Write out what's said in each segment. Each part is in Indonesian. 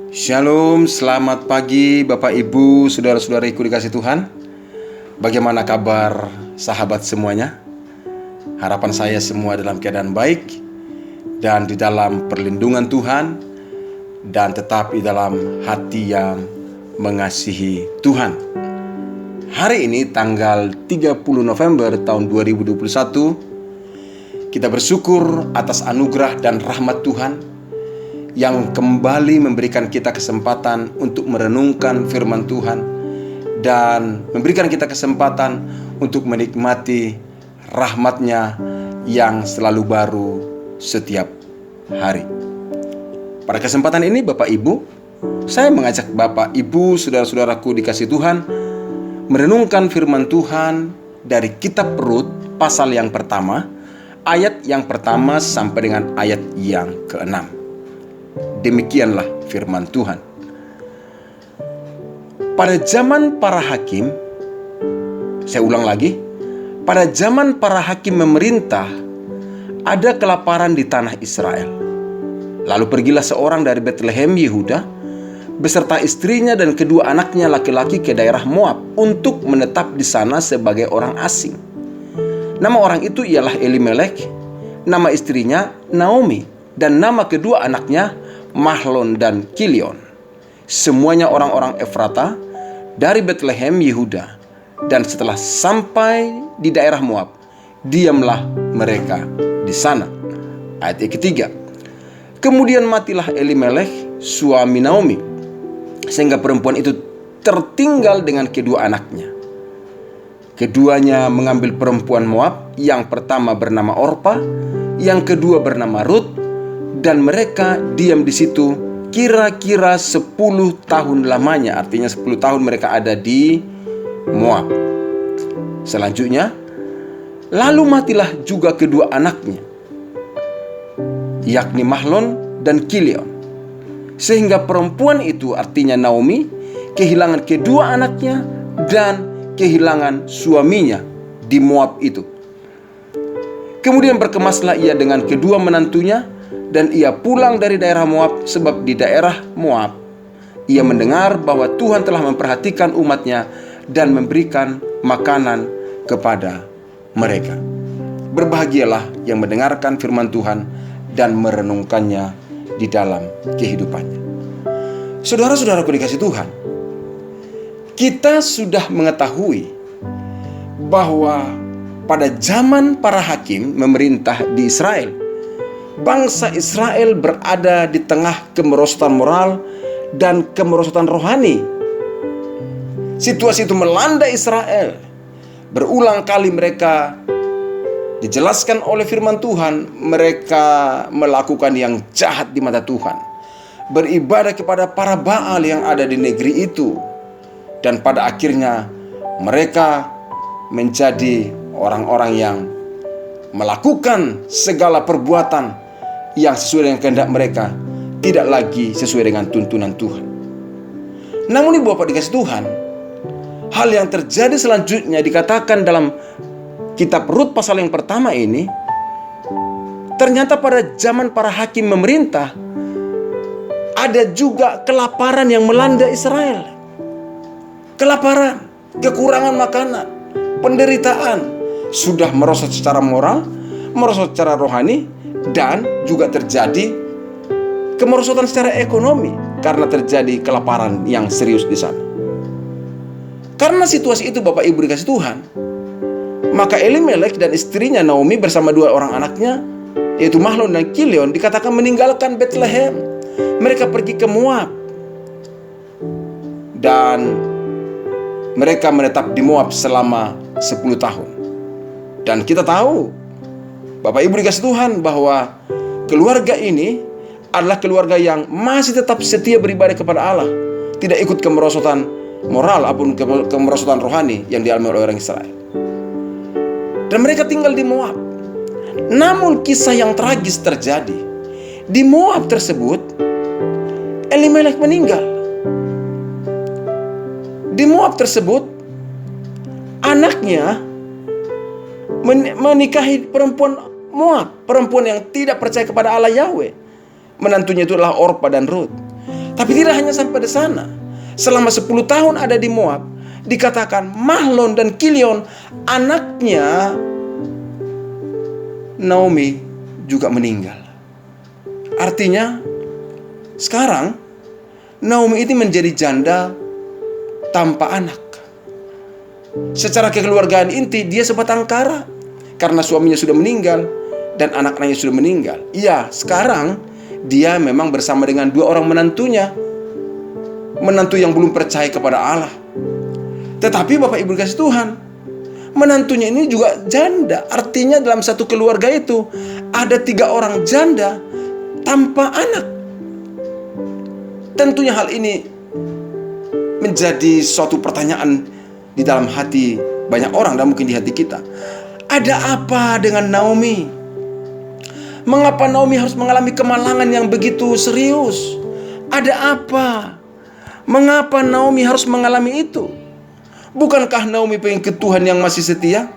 Shalom, selamat pagi Bapak Ibu, saudara-saudariku dikasih Tuhan. Bagaimana kabar sahabat semuanya? Harapan saya semua dalam keadaan baik dan di dalam perlindungan Tuhan, dan tetap di dalam hati yang mengasihi Tuhan. Hari ini tanggal 30 November tahun 2021, kita bersyukur atas anugerah dan rahmat Tuhan yang kembali memberikan kita kesempatan untuk merenungkan firman Tuhan dan memberikan kita kesempatan untuk menikmati rahmat-Nya yang selalu baru setiap hari. Pada kesempatan ini Bapak Ibu, saya mengajak Bapak Ibu, saudara-saudaraku dikasih Tuhan, merenungkan firman Tuhan dari kitab Rut pasal yang pertama, ayat yang pertama sampai dengan ayat yang ke-6. Demikianlah firman Tuhan. Pada zaman para hakim, saya ulang lagi, pada zaman para hakim memerintah, ada kelaparan di tanah Israel. Lalu pergilah seorang dari Betlehem Yehuda beserta istrinya dan kedua anaknya laki-laki ke daerah Moab untuk menetap di sana sebagai orang asing. Nama orang itu ialah Elimelek, nama istrinya Naomi, dan nama kedua anaknya Mahlon dan Kilion. Semuanya orang-orang Efrata dari Betlehem Yehuda. Dan setelah sampai di daerah Moab, diamlah mereka di sana. Ayat yang ketiga. Kemudian matilah Elimelek, suami Naomi, sehingga perempuan itu tertinggal dengan kedua anaknya. Keduanya mengambil perempuan Moab, yang pertama bernama Orpa, yang kedua bernama Rut, dan mereka diam di situ kira-kira 10 tahun lamanya. Artinya 10 tahun mereka ada di Moab. Selanjutnya, lalu matilah juga kedua anaknya, yakni Mahlon dan Kilion. Sehingga perempuan itu, artinya Naomi, kehilangan kedua anaknya dan kehilangan suaminya di Moab itu. Kemudian berkemaslah ia dengan kedua menantunya, dan ia pulang dari daerah Moab, sebab di daerah Moab ia mendengar bahwa Tuhan telah memperhatikan umatnya dan memberikan makanan kepada mereka. Berbahagialah yang mendengarkan firman Tuhan dan merenungkannya di dalam kehidupannya. Saudara-saudaraku dikasih Tuhan, kita sudah mengetahui bahwa pada zaman para hakim memerintah di Israel, bangsa Israel berada di tengah kemerosotan moral dan kemerosotan rohani. Situasi itu melanda Israel. Berulang kali mereka dijelaskan oleh firman Tuhan, mereka melakukan yang jahat di mata Tuhan, beribadah kepada para Baal yang ada di negeri itu. Dan pada akhirnya mereka menjadi orang-orang yang melakukan segala perbuatan yang sesuai dengan kehendak mereka, tidak lagi sesuai dengan tuntunan Tuhan. Namun ibu bapak dikasih Tuhan, hal yang terjadi selanjutnya dikatakan dalam kitab Rut pasal yang pertama ini, ternyata pada zaman para hakim memerintah, ada juga kelaparan yang melanda Israel. Kelaparan, kekurangan makanan, penderitaan, sudah merosot secara moral, merosot secara rohani, dan juga terjadi kemerosotan secara ekonomi karena terjadi kelaparan yang serius di sana. Karena situasi itu Bapak Ibu dikasih Tuhan, maka Elimelek dan istrinya Naomi bersama dua orang anaknya, yaitu Mahlon dan Kilion, dikatakan meninggalkan Betlehem. Mereka pergi ke Moab, dan mereka menetap di Moab selama 10 tahun. Dan kita tahu, Bapak Ibu dikasih Tuhan, bahwa keluarga ini adalah keluarga yang masih tetap setia beribadah kepada Allah, tidak ikut kemerosotan moral ataupun kemerosotan rohani yang dialami oleh orang Israel. Dan mereka tinggal di Moab. Namun kisah yang tragis terjadi. Di Moab tersebut, Elimelek meninggal. Di Moab tersebut, anaknya menikahi perempuan Moab, perempuan yang tidak percaya kepada Allah Yahweh. menantunya itu adalah Orpa dan Rut. Tapi tidak hanya sampai di sana. Selama 10 tahun ada di Moab, dikatakan Mahlon dan Kilion, anaknya Naomi, juga meninggal. Artinya sekarang Naomi ini menjadi janda tanpa anak. Secara kekeluargaan inti dia sebatang kara karena suaminya sudah meninggal dan anak-anaknya sudah meninggal. Iya, sekarang dia memang bersama dengan 2 orang menantunya, menantu yang belum percaya kepada Allah. Tetapi Bapak Ibu dikasih Tuhan, menantunya ini juga janda. Artinya dalam satu keluarga itu ada 3 orang janda tanpa anak. Tentunya hal ini menjadi suatu pertanyaan di dalam hati banyak orang dan mungkin di hati kita. Ada apa dengan Naomi? Mengapa Naomi harus mengalami kemalangan yang begitu serius? Ada apa? Mengapa Naomi harus mengalami itu? Bukankah Naomi pengen ke Tuhan yang masih setia?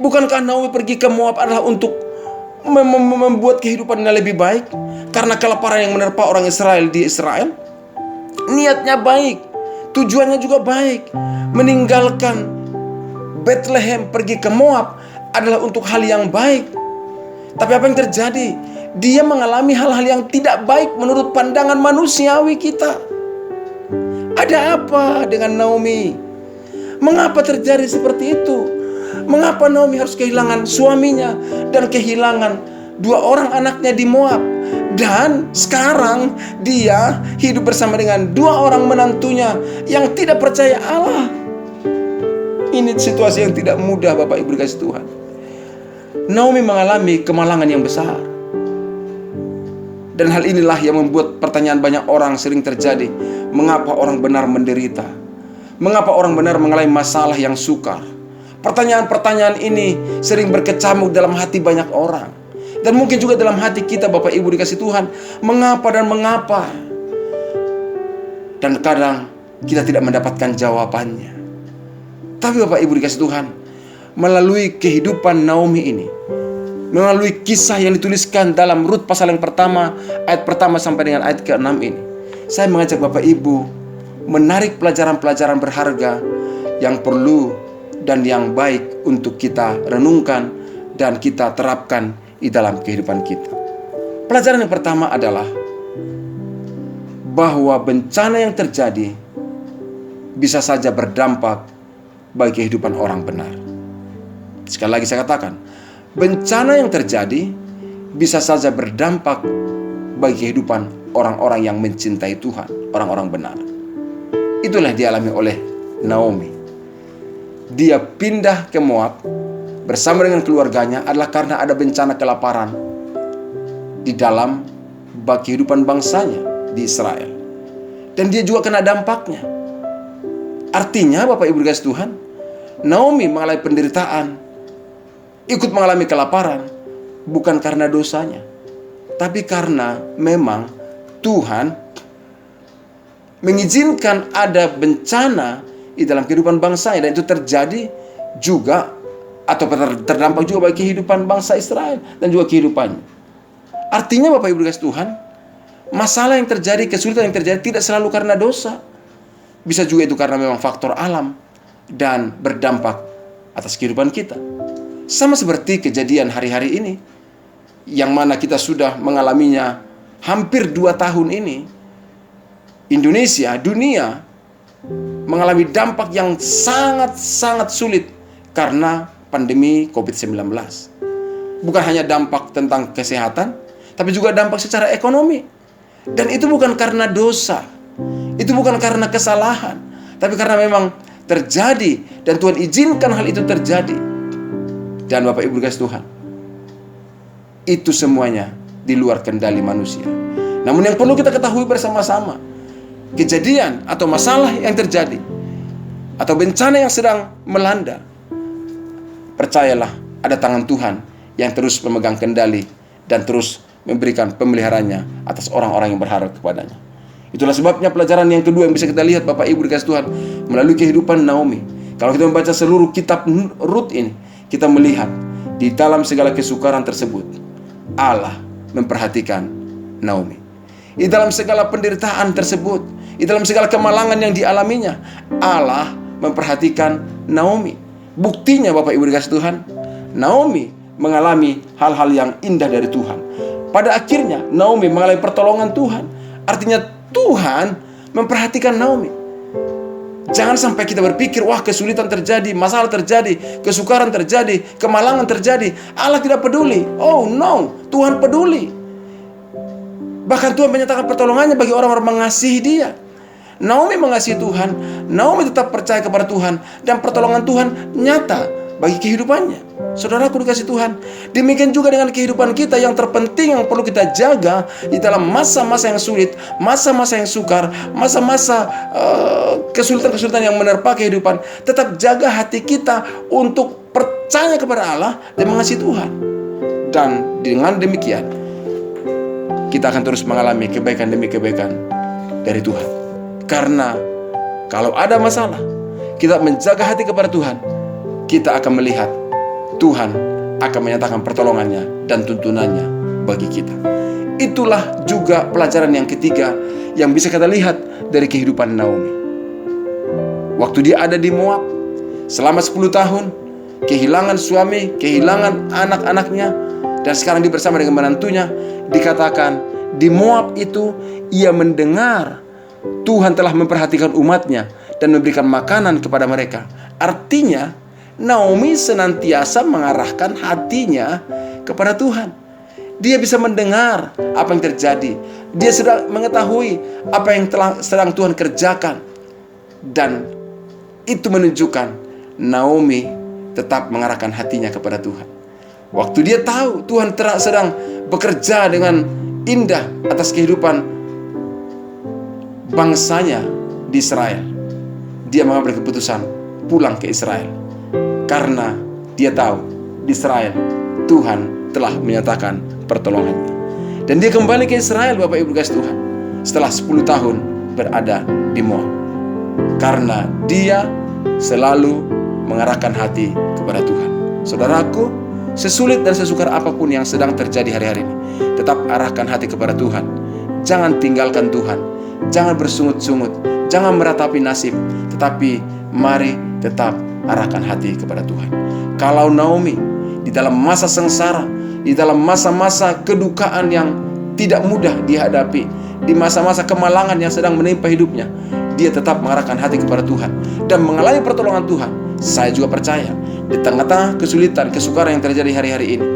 Bukankah Naomi pergi ke Moab adalah untuk membuat kehidupan yang lebih baik? Karena kelaparan yang menerpa orang Israel di Israel. Niatnya baik, tujuannya juga baik. Meninggalkan Bethlehem pergi ke Moab adalah untuk hal yang baik. Tapi apa yang terjadi? Dia mengalami hal-hal yang tidak baik menurut pandangan manusiawi kita. Ada apa dengan Naomi? Mengapa terjadi seperti itu? Mengapa Naomi harus kehilangan suaminya dan kehilangan 2 orang anaknya di Moab? Dan sekarang dia hidup bersama dengan 2 orang menantunya yang tidak percaya Allah. Ini situasi yang tidak mudah Bapak Ibu dikasih Tuhan. Naomi mengalami kemalangan yang besar. Dan hal inilah yang membuat pertanyaan banyak orang sering terjadi. Mengapa orang benar menderita? Mengapa orang benar mengalami masalah yang sukar? Pertanyaan-pertanyaan ini sering berkecamuk dalam hati banyak orang. Dan mungkin juga dalam hati kita Bapak Ibu dikasih Tuhan. Mengapa dan mengapa? Dan kadang kita tidak mendapatkan jawabannya. Tapi Bapak Ibu dikasih Tuhan, melalui kehidupan Naomi ini, melalui kisah yang dituliskan dalam Rut pasal yang pertama, ayat pertama sampai dengan ayat ke-6 ini, saya mengajak Bapak Ibu menarik pelajaran-pelajaran berharga yang perlu dan yang baik untuk kita renungkan dan kita terapkan di dalam kehidupan kita. Pelajaran yang pertama adalah bahwa bencana yang terjadi bisa saja berdampak bagi kehidupan orang benar. Sekali lagi saya katakan, bencana yang terjadi bisa saja berdampak bagi kehidupan orang-orang yang mencintai Tuhan, orang-orang benar. Itulah yang dialami oleh Naomi. Dia pindah ke Moab bersama dengan keluarganya adalah karena ada bencana kelaparan di dalam kehidupan bangsanya di Israel. Dan dia juga kena dampaknya. Artinya Bapak Ibu dikasih Tuhan, Naomi mengalami penderitaan, ikut mengalami kelaparan, bukan karena dosanya, tapi karena memang Tuhan mengizinkan ada bencana di dalam kehidupan bangsanya. Dan itu terjadi juga atau terdampak juga bagi kehidupan bangsa Israel dan juga kehidupannya. Artinya Bapak Ibu dikasih Tuhan, masalah yang terjadi, kesulitan yang terjadi tidak selalu karena dosa. Bisa juga itu karena memang faktor alam dan berdampak atas kehidupan kita. Sama seperti kejadian hari-hari ini, yang mana kita sudah mengalaminya hampir 2 tahun ini. Indonesia, dunia mengalami dampak yang sangat-sangat sulit karena pandemi COVID-19. Bukan hanya dampak tentang kesehatan, tapi juga dampak secara ekonomi. Dan itu bukan karena dosa, itu bukan karena kesalahan, tapi karena memang terjadi dan Tuhan izinkan hal itu terjadi. Dan Bapak Ibu dikasih Tuhan, itu semuanya di luar kendali manusia. Namun yang perlu kita ketahui bersama-sama, kejadian atau masalah yang terjadi atau bencana yang sedang melanda, percayalah ada tangan Tuhan yang terus memegang kendali dan terus memberikan pemeliharaannya atas orang-orang yang berharap kepadanya. Itulah sebabnya pelajaran yang kedua yang bisa kita lihat Bapak Ibu dikasih Tuhan melalui kehidupan Naomi. Kalau kita membaca seluruh kitab Rut ini, kita melihat di dalam segala kesukaran tersebut Allah memperhatikan Naomi. Di dalam segala penderitaan tersebut, di dalam segala kemalangan yang dialaminya, Allah memperhatikan Naomi. Buktinya Bapak Ibu dikasih Tuhan, Naomi mengalami hal-hal yang indah dari Tuhan. Pada akhirnya Naomi mengalami pertolongan Tuhan. Artinya Tuhan memperhatikan Naomi. Jangan sampai kita berpikir, wah kesulitan terjadi, masalah terjadi, kesukaran terjadi, kemalangan terjadi, Allah tidak peduli. Oh no, Tuhan peduli. Bahkan Tuhan menyatakan pertolongannya bagi orang-orang mengasihi Dia. Naomi mengasihi Tuhan, Naomi tetap percaya kepada Tuhan, dan pertolongan Tuhan nyata bagi kehidupannya. Saudaraku dikasih Tuhan, demikian juga dengan kehidupan kita. Yang terpenting yang perlu kita jaga di dalam masa-masa yang sulit, masa-masa yang sukar, masa-masa kesulitan-kesulitan yang menerpa kehidupan, tetap jaga hati kita untuk percaya kepada Allah dan mengasihi Tuhan. Dan dengan demikian kita akan terus mengalami kebaikan demi kebaikan dari Tuhan. Karena kalau ada masalah, kita menjaga hati kepada Tuhan, kita akan melihat Tuhan akan menyatakan pertolongannya dan tuntunannya bagi kita. Itulah juga pelajaran yang ketiga yang bisa kita lihat dari kehidupan Naomi. Waktu dia ada di Moab selama 10 tahun, kehilangan suami, kehilangan anak-anaknya, dan sekarang dia bersama dengan menantunya. Dikatakan di Moab itu ia mendengar Tuhan telah memperhatikan umatnya dan memberikan makanan kepada mereka. Artinya Naomi senantiasa mengarahkan hatinya kepada Tuhan. Dia bisa mendengar apa yang terjadi. Dia sudah mengetahui apa yang sedang Tuhan kerjakan. Dan itu menunjukkan Naomi tetap mengarahkan hatinya kepada Tuhan. Waktu dia tahu Tuhan sedang bekerja dengan indah atas kehidupan bangsanya di Israel, dia mengambil keputusan pulang ke Israel. Karena dia tahu di Israel Tuhan telah menyatakan pertolongannya. Dan dia kembali ke Israel, Bapak Ibu kasih Tuhan, setelah 10 tahun berada di Moab. Karena dia selalu mengarahkan hati kepada Tuhan. Saudaraku, sesulit dan sesukar apapun yang sedang terjadi hari-hari ini, tetap arahkan hati kepada Tuhan. Jangan tinggalkan Tuhan. Jangan bersungut-sungut. Jangan meratapi nasib. Tetapi mari tetap arahkan hati kepada Tuhan. Kalau Naomi di dalam masa sengsara, di dalam masa-masa kedukaan yang tidak mudah dihadapi, di masa-masa kemalangan yang sedang menimpa hidupnya, dia tetap mengarahkan hati kepada Tuhan dan mengalami pertolongan Tuhan. Saya juga percaya di tengah-tengah kesulitan, kesukaran yang terjadi hari-hari ini,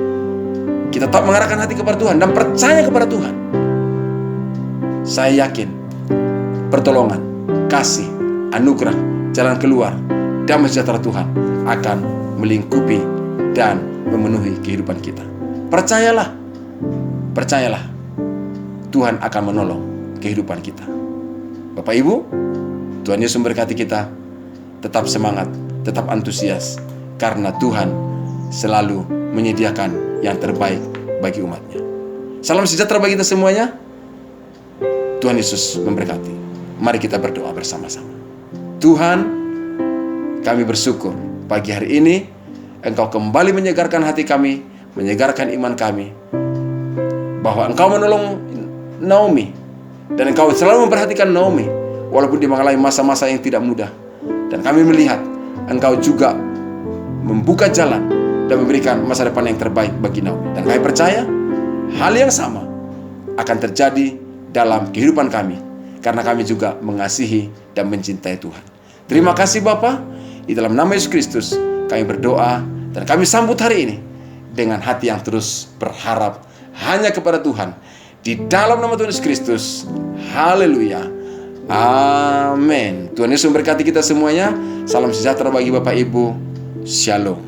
kita tetap mengarahkan hati kepada Tuhan dan percaya kepada Tuhan. Saya yakin pertolongan, kasih, anugerah, jalan keluar, damai sejahtera Tuhan akan melingkupi dan memenuhi kehidupan kita. Percayalah, percayalah, Tuhan akan menolong kehidupan kita. Bapak Ibu, Tuhan Yesus memberkati kita. Tetap semangat, tetap antusias, karena Tuhan selalu menyediakan yang terbaik bagi umatnya. Salam sejahtera bagi kita semuanya. Tuhan Yesus memberkati. Mari kita berdoa bersama-sama. Tuhan, kami bersyukur pagi hari ini Engkau kembali menyegarkan hati kami, menyegarkan iman kami, bahwa Engkau menolong Naomi, dan Engkau selalu memperhatikan Naomi walaupun dia mengalami masa-masa yang tidak mudah. Dan kami melihat Engkau juga membuka jalan dan memberikan masa depan yang terbaik bagi Naomi. Dan kami percaya hal yang sama akan terjadi dalam kehidupan kami, karena kami juga mengasihi dan mencintai Tuhan. Terima kasih Bapa. Di dalam nama Yesus Kristus kami berdoa, dan kami sambut hari ini dengan hati yang terus berharap hanya kepada Tuhan. Di dalam nama Tuhan Yesus Kristus. Haleluya. Amin. Tuhan Yesus memberkati kita semuanya. Salam sejahtera bagi Bapak Ibu. Shalom.